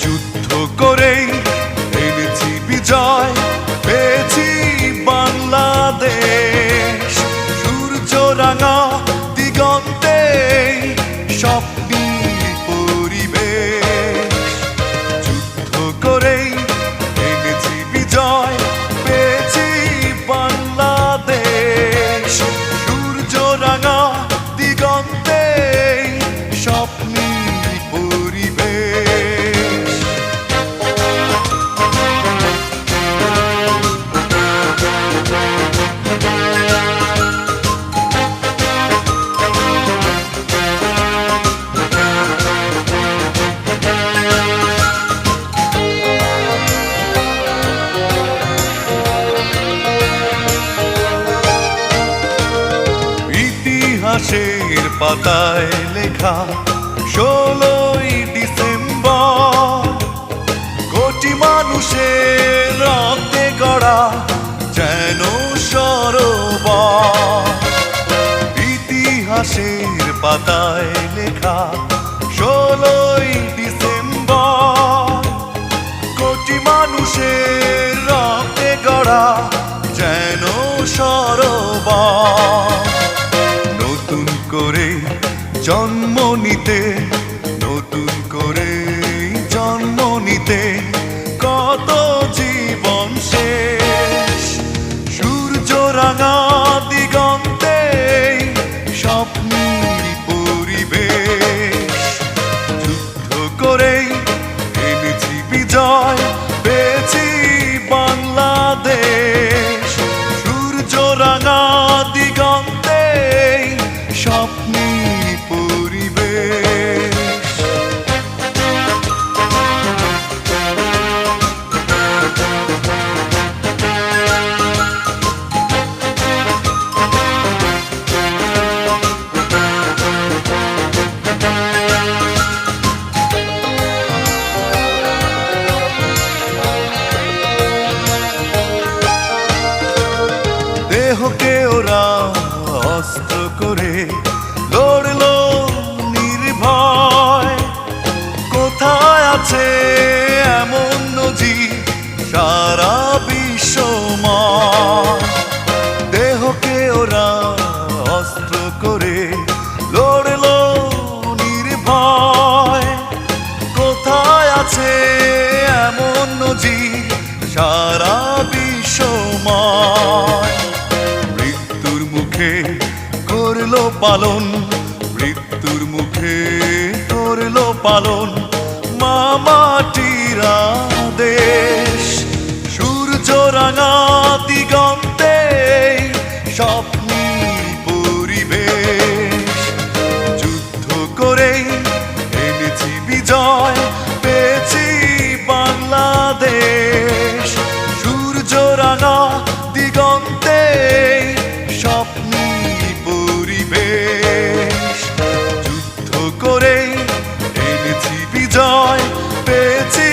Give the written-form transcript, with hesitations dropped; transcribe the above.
যুদ্ধ করেই এনেছি বিজয়, পেয়েছি বাংলাদেশ। সূর্য রাঙা দিগন্তে স্বপ্নের পরিবেশ। যুদ্ধ করেই এনেছি বিজয়, পেয়েছি বাংলাদেশ। সূর্য রাঙা দিগন্তে স্বপ্নের পরিবেশ। ইতিহাসের পাতায় লেখা 16ই ডিসেম্বর, কোটি মানুষের রক্তে গড়া যেন সরোবর। ইতিহাসের পাতায় লেখা 16ই ডিসেম্বর, কোটি মানুষের রক্তে গড়া যেন সরোবর। নতুন করে জন্ম নিতে, নতুন করে জন্ম নিতে কত জীবন শেষ। সূর্য রাঙা দিগন্তে স্বপ্নের পরিবেশ। যুদ্ধ করেই এনেছি বিজয়, পেয়েছি বাংলাদেশ। সূর্য রাঙা দিগন্তে স্বপ্নের পরিবেশ। দেহকে ওরা অস্ত্র করে লড়লো নির্ভয়। কোথায় আছে এমন নজির সারা বিশ্বময়? দেহকে ওরা অস্ত্র করে লড়লো নির্ভয়। কোথায় আছে এমন নজির সারা বিশ্বময়? মৃত্যুর মুখে করলো পালন, মৃত্যুর মুখে করলো পালন মা মাটির আদেশ। সূর্য রাঙা দিগন্তে স্বপ্নের পরিবেশ। যুদ্ধ করেই এনেছি বিজয়, পেয়েছি বাংলাদেশ। সূর্য রাঙা দিগন্তে স্বপ্নের পরিবেশ। যুদ্ধ করেই এনেছি বিজয়, পেয়েছি